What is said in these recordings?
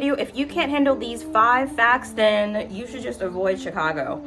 If you can't handle these 5 facts, then you should just avoid Chicago.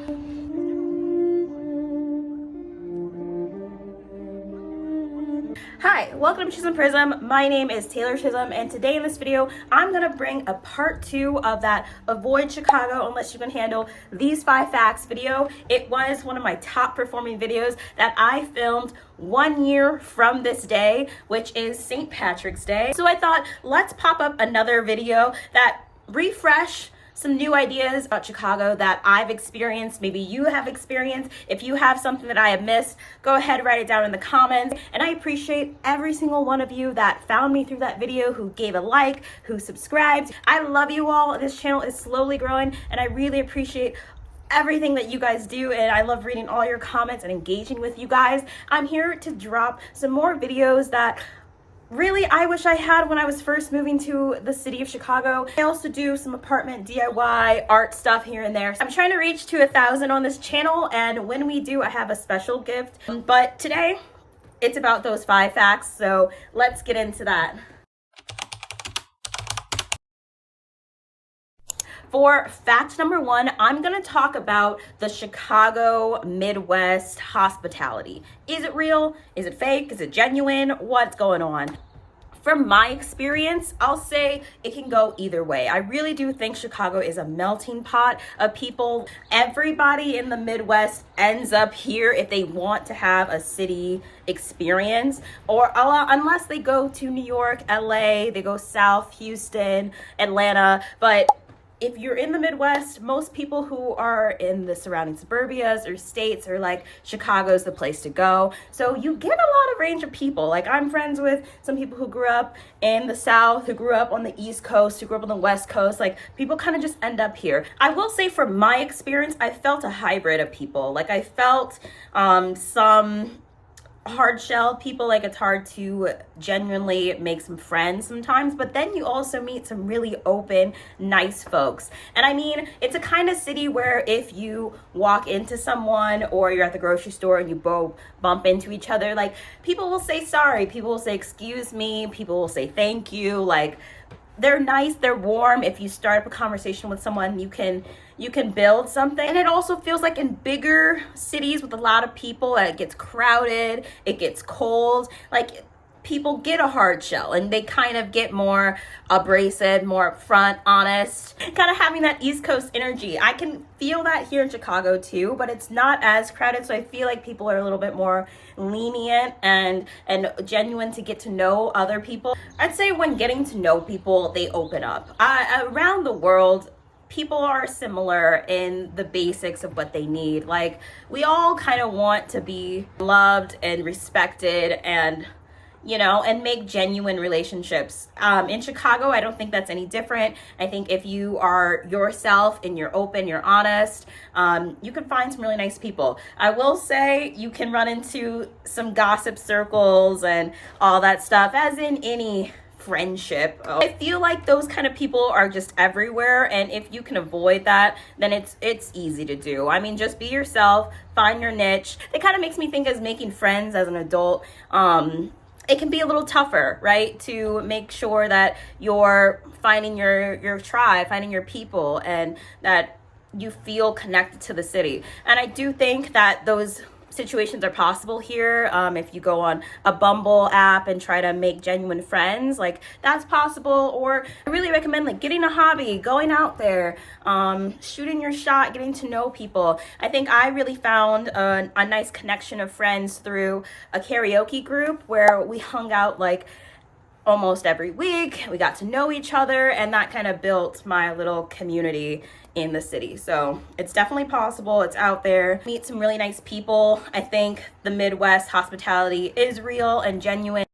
Hi, welcome to Chisholm Prism. My name is Taylor Chisholm, and today in this video, I'm gonna bring a part 2 of that Avoid Chicago Unless You Can Handle These 5 Facts video. It was one of my top performing videos that I filmed 1 year from this day, which is St. Patrick's Day. So I thought, let's pop up another video that refresh some new ideas about Chicago that I've experienced, maybe you have experienced. If you have something that I have missed, go ahead, write it down in the comments. And I appreciate every single one of you that found me through that video, who gave a like, who subscribed. I love you all. This channel is slowly growing, and I really appreciate everything that you guys do, and I love reading all your comments and engaging with you guys. I'm here to drop some more videos that really I wish I had when I was first moving to the city of Chicago. I also do some apartment DIY art stuff here and there. I'm trying to reach to 1,000 on this channel, and when we do, I have a special gift. But today, it's about those 5 facts, so let's get into that. For fact number 1, I'm gonna talk about the Chicago Midwest hospitality. Is it real? Is it fake? Is it genuine? What's going on? From my experience, I'll say it can go either way. I really do think Chicago is a melting pot of people. Everybody in the Midwest ends up here if they want to have a city experience, or unless they go to New York, LA, they go south, Houston, Atlanta. But if you're in the Midwest, most people who are in the surrounding suburbias or states are like, Chicago's the place to go. So you get a lot of range of people. Like, I'm friends with some people who grew up in the South, who grew up on the East Coast, who grew up on the West Coast. Like, people kind of just end up here. I will say, from my experience, I felt a hybrid of people. Like, I felt some hard shell people, like it's hard to genuinely make some friends sometimes, but then you also meet some really open, nice folks. And I mean, it's a kind of city where if you walk into someone or you're at the grocery store and you both bump into each other, like, people will say sorry, people will say excuse me, people will say thank you. Like, they're nice, they're warm. If you start up a conversation with someone, you can build something. And it also feels like in bigger cities with a lot of people, it gets crowded, it gets cold, like people get a hard shell and they kind of get more abrasive, more upfront, honest, kind of having that East Coast energy. I can feel that here in Chicago too, but it's not as crowded, so I feel like people are a little bit more lenient and genuine to get to know other people. I'd say when getting to know people, they open up. Around the world, people are similar in the basics of what they need. Like, we all kind of want to be loved and respected and, you know, and make genuine relationships. In Chicago, I don't think that's any different. I think if you are yourself and you're open, you're honest, you can find some really nice people. I will say you can run into some gossip circles and all that stuff, as in any friendship. I feel like those kind of people are just everywhere, and if you can avoid that, then it's easy to do. I mean, just be yourself, find your niche. It kind of makes me think as making friends as an adult, it can be a little tougher, right? To make sure that you're finding your tribe, finding your people, and that you feel connected to the city. And I do think that those situations are possible here. If you go on a Bumble app and try to make genuine friends, like, that's possible. Or I really recommend like getting a hobby, going out there, shooting your shot, getting to know people. I think I really found a nice connection of friends through a karaoke group where we hung out like almost every week. We got to know each other, and that kind of built my little community in the city. So it's definitely possible. It's out there. Meet some really nice people. I think the Midwest hospitality is real and genuine.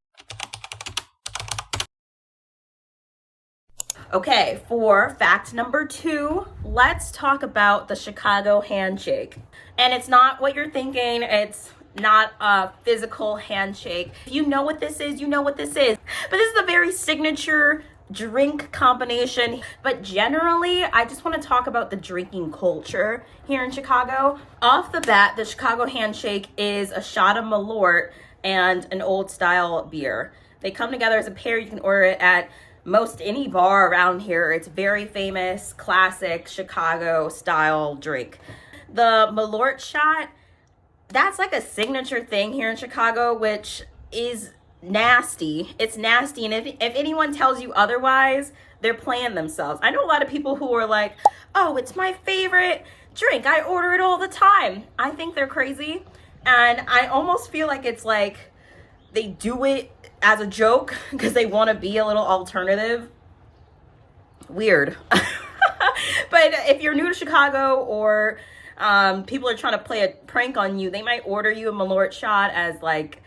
Okay, for fact number 2, let's talk about the Chicago handshake. And it's not what you're thinking. It's not a physical handshake. If you know what this is, you know what this is. But this is a very signature drink combination. But generally, I just want to talk about the drinking culture here in Chicago. Off the bat, the Chicago handshake is a shot of Malort and an old style beer. They come together as a pair. You can order it at most any bar around here. It's very famous, classic Chicago style drink. The Malort shot, that's like a signature thing here in Chicago, which is nasty. It's nasty. And if anyone tells you otherwise, they're playing themselves. I know a lot of people who are like, oh, it's my favorite drink, I order it all the time. I think they're crazy. And I almost feel like it's like they do it as a joke because they want to be a little alternative. Weird. But if you're new to Chicago, or people are trying to play a prank on you, they might order you a Malort shot as like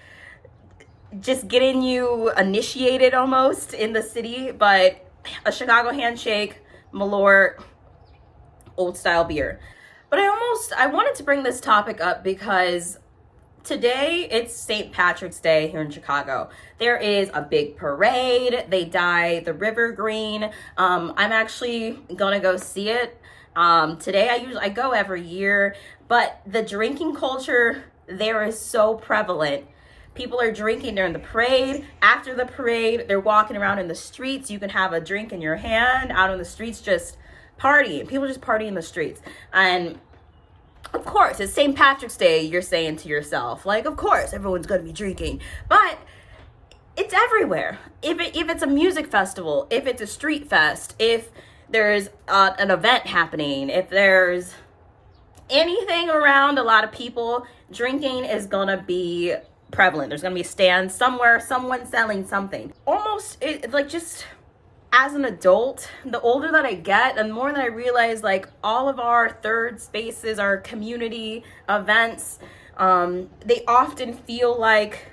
just getting you initiated almost in the city. But a Chicago Handshake, Malort, old style beer. But I wanted to bring this topic up because today it's St. Patrick's Day here in Chicago. There is a big parade. They dye the river green. I'm actually gonna go see it today. I go every year, but the drinking culture there is so prevalent. People are drinking during the parade. After the parade, they're walking around in the streets. You can have a drink in your hand out on the streets, just partying. People just party in the streets. And of course, it's St. Patrick's Day, you're saying to yourself, like, of course, everyone's going to be drinking. But it's everywhere. If it's a music festival, if it's a street fest, if there's an event happening, if there's anything around a lot of people, drinking is going to be prevalent. There's going to be a stand somewhere, someone selling something. Almost, like, just as an adult, the older that I get, the more that I realize, like, all of our third spaces, our community events, they often feel like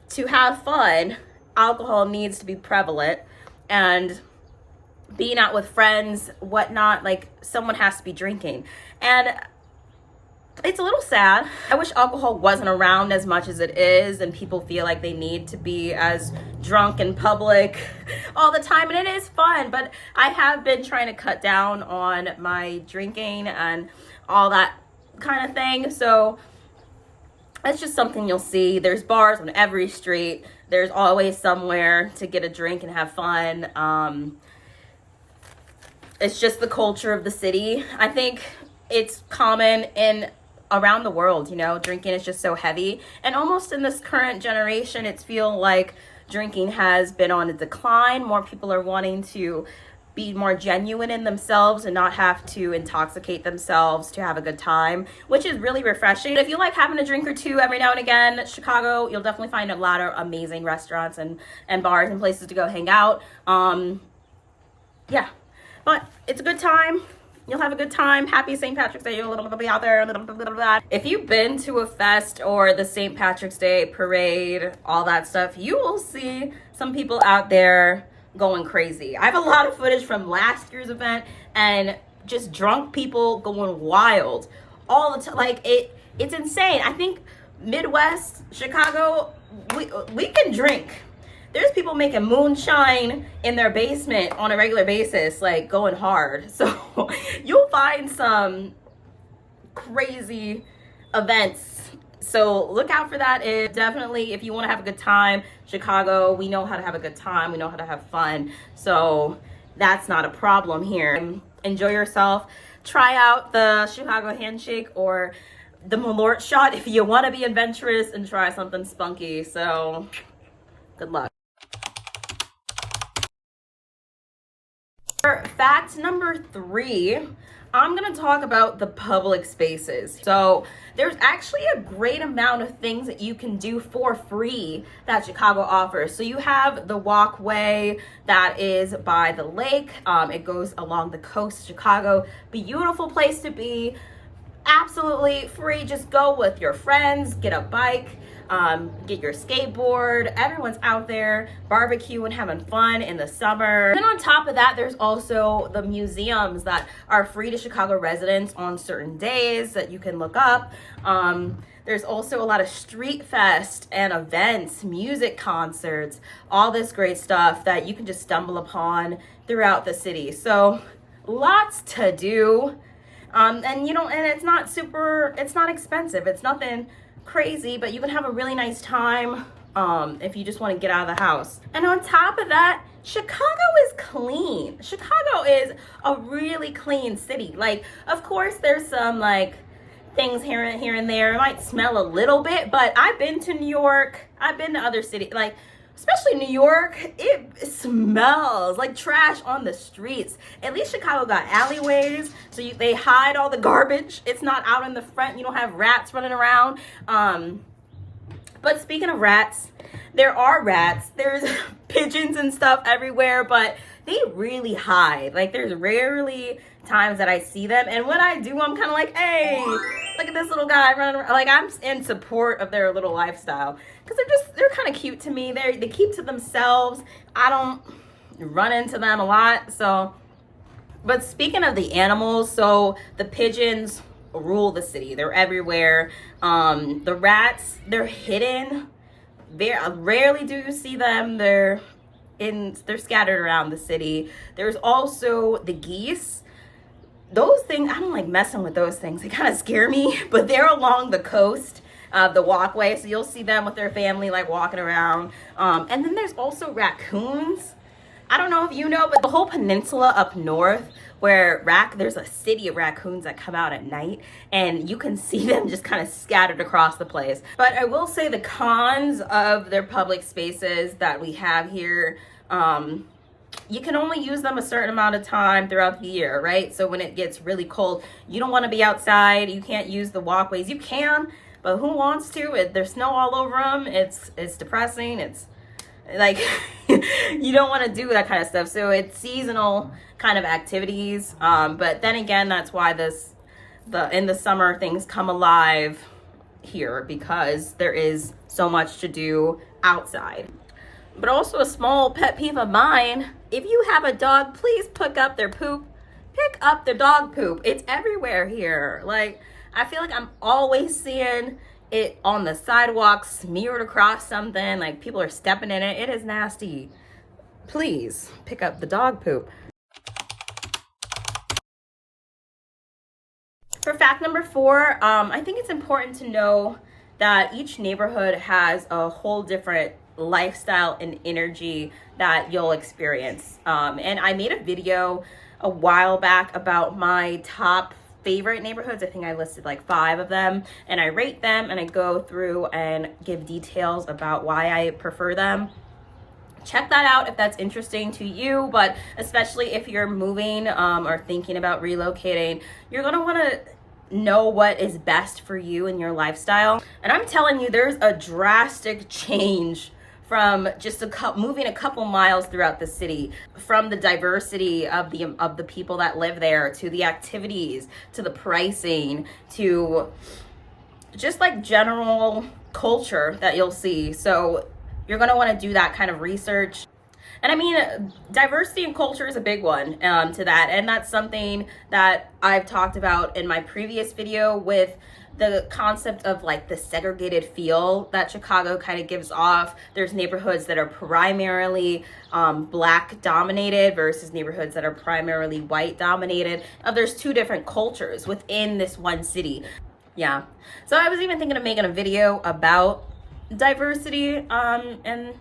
to have fun, alcohol needs to be prevalent. And being out with friends, whatnot, like, someone has to be drinking. And it's a little sad. I wish alcohol wasn't around as much as it is, and people feel like they need to be as drunk in public all the time. And it is fun, but I have been trying to cut down on my drinking and all that kind of thing. So it's just something you'll see. There's bars on every street. There's always somewhere to get a drink and have fun. It's just the culture of the city. I think it's common in around the world, you know, drinking is just so heavy. And almost in this current generation, it's feel like drinking has been on a decline. More people are wanting to be more genuine in themselves and not have to intoxicate themselves to have a good time, which is really refreshing. If you like having a drink or two every now and again, Chicago, you'll definitely find a lot of amazing restaurants and bars and places to go hang out. Yeah, but it's a good time. You'll have a good time. Happy St. Patrick's Day. You'll be out there. If you've been to a fest or the St. Patrick's Day parade, all that stuff, you will see some people out there going crazy. I have a lot of footage from last year's event and just drunk people going wild all the time. Like, it's insane. I think Midwest, Chicago, we can drink. There's people making moonshine in their basement on a regular basis, like going hard. So you'll find some crazy events. So look out for that. It definitely, if you want to have a good time, Chicago, we know how to have a good time. We know how to have fun. So that's not a problem here. Enjoy yourself. Try out the Chicago Handshake or the Malort shot if you want to be adventurous and try something spunky. So good luck. Fact number 3, I'm going to talk about the public spaces. So there's actually a great amount of things that you can do for free that Chicago offers. So you have the walkway that is by the lake. It goes along the coast of Chicago. Beautiful place to be. Absolutely free. Just go with your friends, get a bike, get your skateboard. Everyone's out there barbecuing, having fun in the summer. And on top of that, there's also the museums that are free to Chicago residents on certain days that you can look up. There's also a lot of street fest and events, music concerts, all this great stuff that you can just stumble upon throughout the city. So lots to do. And you know, and it's not expensive. It's nothing crazy, but you can have a really nice time if you just want to get out of the house. And on top of that, Chicago is clean. Chicago is a really clean city. Like, of course, there's some like things here and there. It might smell a little bit, but I've been to New York. I've been to other cities, like especially New York. It smells like trash on the streets. At least Chicago got alleyways, so they hide all the garbage. It's not out in the front. You don't have rats running around. But speaking of rats, there are rats. There's pigeons and stuff everywhere, but they really hide. Like, there's rarely times that I see them. And when I do, I'm kind of like, hey, look at this little guy running around. Like, I'm in support of their little lifestyle because they're kind of cute to me. They keep to themselves. I don't run into them a lot. So, but speaking of the animals, so the pigeons rule the city. They're everywhere. The rats, they're hidden. Rarely do you see them. They're scattered around the city. There's also the geese. Those things, I don't like messing with those things. They kind of scare me, but they're along the coast of the walkway, so you'll see them with their family like walking around. And then there's also raccoons. I don't know if you know, but the whole peninsula up north where there's a city of raccoons that come out at night, and you can see them just kind of scattered across the place. But I will say the cons of their public spaces that we have here, you can only use them a certain amount of time throughout the year, right? So when it gets really cold, you don't want to be outside. You can't use the walkways. You can, but who wants to? There's snow all over them. It's depressing. It's like you don't want to do that kind of stuff. So it's seasonal kind of activities. But then again, that's why in the summer things come alive here, because there is so much to do outside. But also a small pet peeve of mine, if you have a dog, please pick up their poop. Pick up their dog poop. It's everywhere here. Like, I feel like I'm always seeing it on the sidewalk, smeared across something, like people are stepping in it. It is nasty. Please pick up the dog poop. For fact number 4, I think it's important to know that each neighborhood has a whole different lifestyle and energy that you'll experience. And I made a video a while back about my top favorite neighborhoods. I think I listed like 5 of them, and I rate them and I go through and give details about why I prefer them. Check that out if that's interesting to you, but especially if you're moving or thinking about relocating, you're gonna wanna know what is best for you and your lifestyle. And I'm telling you, there's a drastic change from just moving a couple miles throughout the city, from the diversity of the people that live there, to the activities, to the pricing, to just like general culture that you'll see. So you're going to want to do that kind of research. And I mean, diversity and culture is a big one to that. And that's something that I've talked about in my previous video with the concept of like the segregated feel that Chicago kind of gives off. There's neighborhoods that are primarily Black dominated versus neighborhoods that are primarily white dominated. There's 2 different cultures within this one city. Yeah. So I was even thinking of making a video about diversity and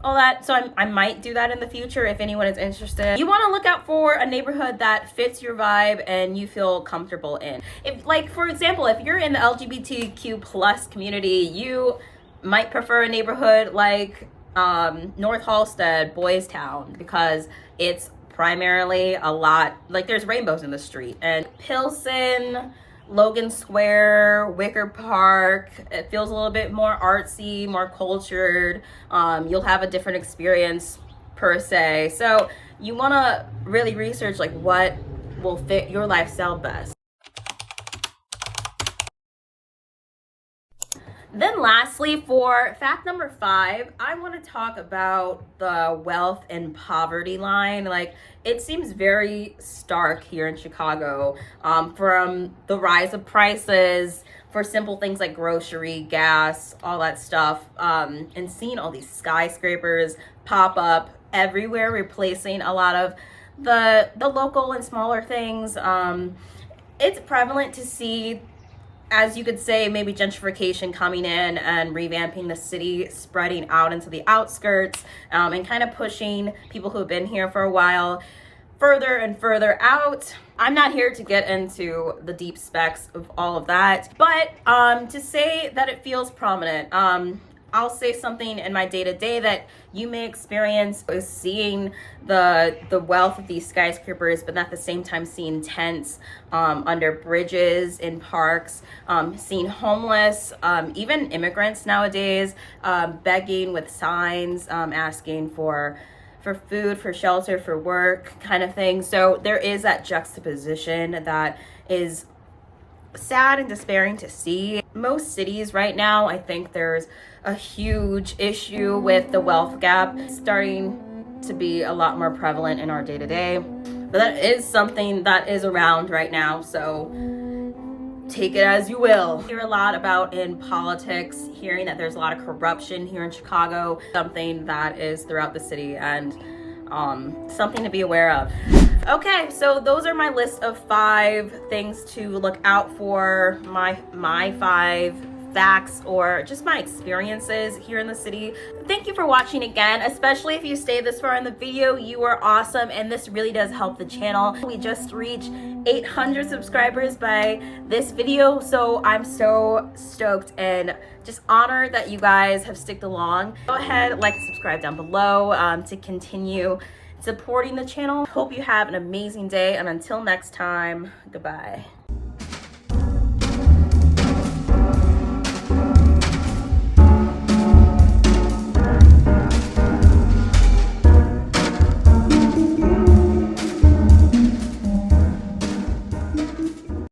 all that. So I might do that in the future if anyone is interested. You want to look out for a neighborhood that fits your vibe and you feel comfortable in. If, like, for example, if you're in the LGBTQ plus community, you might prefer a neighborhood like North Halsted, Boys Town, because it's primarily a lot, like there's rainbows in the street. And Pilsen, Logan Square, Wicker Park, it feels a little bit more artsy, more cultured. You'll have a different experience per se. So you want to really research like what will fit your lifestyle best. Then lastly, for fact number 5, I want to talk about the wealth and poverty line. Like, it seems very stark here in Chicago, from the rise of prices for simple things like grocery, gas, all that stuff, and seeing all these skyscrapers pop up everywhere, replacing a lot of the local and smaller things. It's prevalent to see as you could say, maybe gentrification coming in and revamping the city, spreading out into the outskirts, and kind of pushing people who have been here for a while further and further out. I'm not here to get into the deep specs of all of that, but to say that it feels prominent. I'll say something in my day-to-day that you may experience is seeing the wealth of these skyscrapers, but at the same time seeing tents under bridges, in parks, seeing homeless, even immigrants nowadays, begging with signs, asking for food, for shelter, for work, kind of thing. So there is that juxtaposition that is sad and despairing to see. Most cities right now, I think there's a huge issue with the wealth gap starting to be a lot more prevalent in our day-to-day. But that is something that is around right now, so take it as you will. I hear a lot about in politics, hearing that there's a lot of corruption here in Chicago, something that is throughout the city and something to be aware of. Okay, so those are my list of 5 things to look out for, my 5 facts or just my experiences here in the city. Thank you for watching again, especially if you stayed this far in the video. You are awesome, and this really does help the channel. We just reached 800 subscribers by this video, so I'm so stoked and just honored that you guys have stuck along. Go ahead, like, subscribe down below to continue supporting the channel. Hope you have an amazing day, and until next time, goodbye.